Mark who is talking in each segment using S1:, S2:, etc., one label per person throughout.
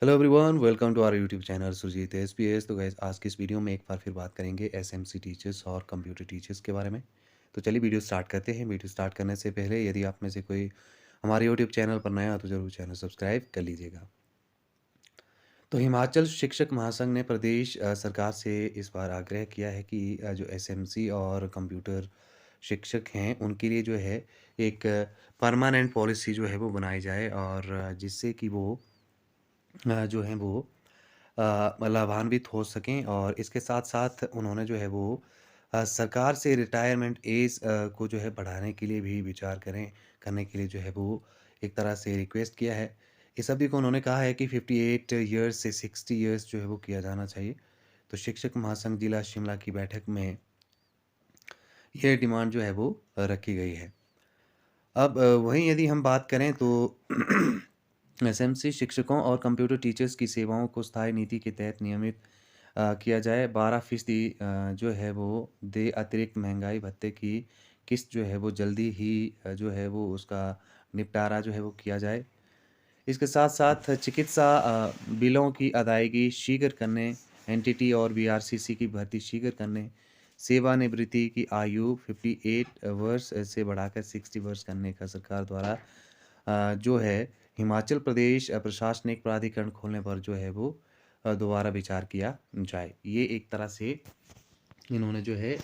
S1: Hello everyone, welcome to our YouTube channel Surjeet SPS. तो guys, आज की इस वीडियो में एक बार फिर बात करेंगे एसएमसी टीचर्स और कंप्यूटर टीचर्स के बारे में। तो चलिए वीडियो स्टार्ट करते हैं। वीडियो स्टार्ट करने से पहले यदि आप में से कोई हमारे यूट्यूब चैनल पर नया है तो ज़रूर चैनल सब्सक्राइब कर लीजिएगा। तो हिमाचल शिक्षक महासंघ ने प्रदेश सरकार से इस बार आग्रह किया है कि जो एसएमसी और कंप्यूटर शिक्षक हैं उनके लिए जो है एक परमानेंट पॉलिसी जो है वो बनाई जाए, और जिससे कि वो जो हैं वो लाभान्वित हो सकें। और इसके साथ-साथ उन्होंने जो है वो सरकार से रिटायरमेंट एज को जो है बढ़ाने के लिए भी विचार करने के लिए जो है वो एक तरह से रिक्वेस्ट किया है। इस अवधि को उन्होंने कहा है कि 58 इयर्स से 60 इयर्स जो है वो किया जाना चाहिए। तो शिक्षक महासंघ जिला शिमला की बैठक में ये डिमांड जो है वो रखी गई है। अब वहीं यदि हम बात करें तो एसएमसी शिक्षकों और कंप्यूटर टीचर्स की सेवाओं को स्थायी नीति के तहत नियमित किया जाए। 12% जो है वो दे अतिरिक्त महंगाई भत्ते की किस्त जो है वो जल्दी ही जो है वो उसका निपटारा जो है वो किया जाए। इसके साथ-साथ चिकित्सा बिलों की अदायगी शीघ्र करने, एनटीटी और बीआरसीसी की भर्ती शीघ्र करने, सेवानिवृत्ति की आयु 58 वर्ष से बढ़ाकर 60 वर्ष करने का सरकार द्वारा जो है हिमाचल प्रदेश प्रशासनिक प्राधिकरण खोलने पर जो है वो दोबारा विचार किया जाए। ये एक तरह से इन्होंने जो है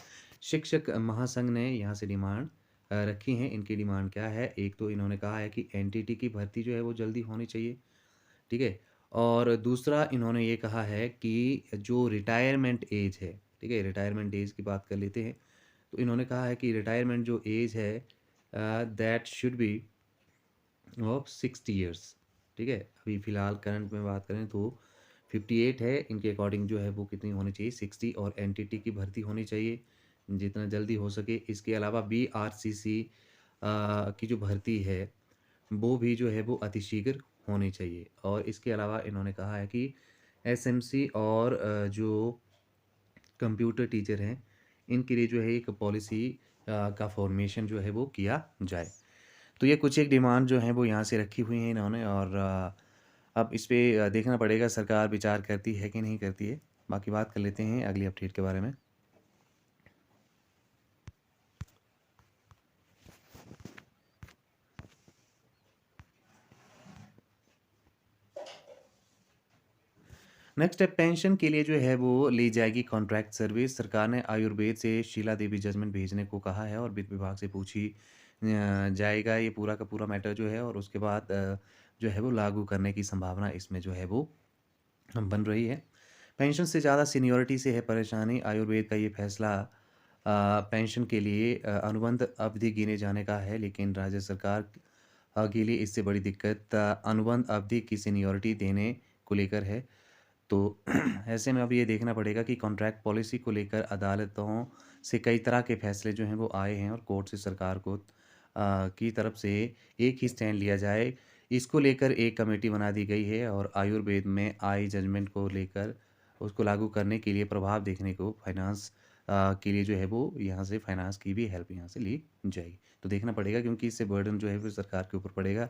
S1: शिक्षक महासंघ ने यहाँ से डिमांड रखी हैं। इनकी डिमांड क्या है? एक तो इन्होंने कहा है कि एनटीटी की भर्ती जो है वो जल्दी होनी चाहिए, ठीक है? और दूसरा इन्होंने ये कहा है कि जो रिटायरमेंट एज है, ठीक है? रिटायरमेंट एज की बात कर लेते हैं। तो इन्होंने कहा है कि रिटायरमेंट जो एज है that should be of 60 years, ठीक है? अभी फ़िलहाल करंट में बात करें तो 58 है, इनके अकॉर्डिंग जो है वो कितनी होनी चाहिए 60, और एनटीटी की भर्ती होनी चाहिए जितना जल्दी हो सके। इसके अलावा बीआरसीसी की जो भर्ती है वो भी जो है वो अतिशीघ्र होनी चाहिए। और इसके अलावा इन्होंने कहा है कि एसएमसी और जो कंप्यूटर टीचर हैं इनके लिए जो है एक पॉलिसी का फॉर्मेशन जो है वो किया जाए। तो ये कुछ एक डिमांड जो है वो यहाँ से रखी हुई हैं इन्होंने, और अब इस पे देखना पड़ेगा सरकार विचार करती है कि नहीं करती है। बाकी बात कर लेते हैं अगली अपडेट के बारे में। नेक्स्ट है पेंशन के लिए जो है वो ली जाएगी कॉन्ट्रैक्ट सर्विस। सरकार ने आयुर्वेद से शीला देवी जजमेंट भेजने को कहा है और वित्त विभाग से पूछी जाएगा ये पूरा का पूरा मैटर जो है, और उसके बाद जो है वो लागू करने की संभावना इसमें जो है वो बन रही है। पेंशन से ज़्यादा सीनियरिटी से है परेशानी। आयुर्वेद का ये फैसला पेंशन के लिए अनुबंध अवधि गिने जाने का है, लेकिन राज्य सरकार के लिए इससे बड़ी दिक्कत अनुबंध अवधि की सीनियरिटी देने को लेकर है। तो ऐसे में अब ये देखना पड़ेगा कि कॉन्ट्रैक्ट पॉलिसी को लेकर अदालतों से कई तरह के फैसले जो हैं वो आए हैं, और कोर्ट से सरकार को की तरफ से एक ही स्टैंड लिया जाए। इसको लेकर एक कमेटी बना दी गई है, और आयुर्वेद में आई जजमेंट को लेकर उसको लागू करने के लिए प्रभाव देखने को फाइनेंस के लिए जो है वो यहाँ से फाइनेंस की भी हेल्प यहाँ से ली जाएगी। तो देखना पड़ेगा क्योंकि इससे बर्डन जो है वो सरकार के ऊपर पड़ेगा।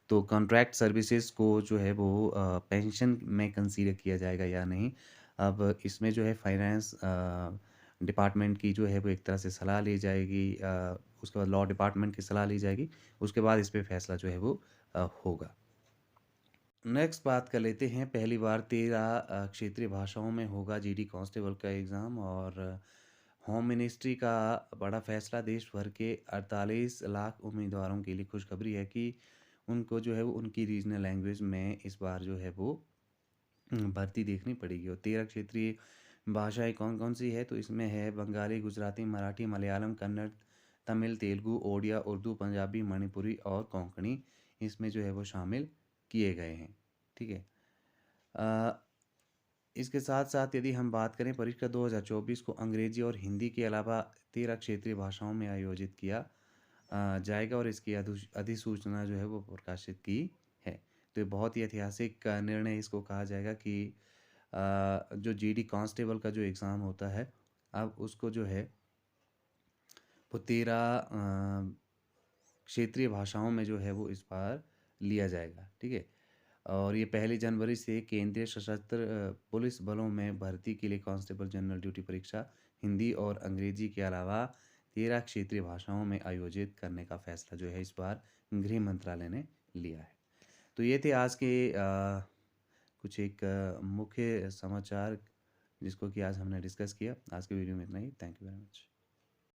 S1: तो कॉन्ट्रैक्ट सर्विसेज़ को जो है वो पेंशन में कंसीडर किया जाएगा या नहीं। अब इसमें जो है फाइनेंस डिपार्टमेंट की जो है वो एक तरह से सलाह ली जाएगी, उसके बाद लॉ डिपार्टमेंट की सलाह ली जाएगी, उसके बाद इस पे फैसला जो है वो होगा। नेक्स्ट बात कर लेते हैं। पहली बार 13 क्षेत्रीय भाषाओं में होगा जीडी कांस्टेबल का एग्ज़ाम, और होम मिनिस्ट्री का बड़ा फैसला। देश भर के 48 लाख उम्मीदवारों के लिए खुशखबरी है कि उनको जो है वो उनकी रीजनल लैंग्वेज में इस बार जो है वो भर्ती देखनी पड़ेगी। और 13 क्षेत्रीय भाषाएँ कौन-कौन सी है? तो इसमें है बंगाली, गुजराती, मराठी, मलयालम, कन्नड़, तमिल, तेलुगु, ओडिया, उर्दू, पंजाबी, मणिपुरी और कोंकणी इसमें जो है वो शामिल किए गए हैं। ठीक है? अ, इसके साथ-साथ यदि हम बात करें, परीक्षा 2024 को अंग्रेजी और हिंदी के अलावा 13 क्षेत्रीय भाषाओं में आयोजित किया जाएगा, और इसकी अधिसूचना जो है वो प्रकाशित की है। तो ये बहुत ही ऐतिहासिक निर्णय इसको कहा जाएगा कि जो जीडी कांस्टेबल का जो एग्ज़ाम होता है, अब उसको जो है वो 13 क्षेत्रीय भाषाओं में जो है वो इस बार लिया जाएगा, ठीक है? और ये 1 जनवरी से केंद्रीय सशस्त्र पुलिस बलों में भर्ती के लिए कांस्टेबल जनरल ड्यूटी परीक्षा हिंदी और अंग्रेजी के अलावा 13 क्षेत्रीय भाषाओं में आयोजित करने का फैसला जो है इस बार गृह मंत्रालय ने लिया है। तो ये थे आज के कुछ एक मुख्य समाचार जिसको कि आज हमने डिस्कस किया। आज के वीडियो में इतना ही। Thank you very much.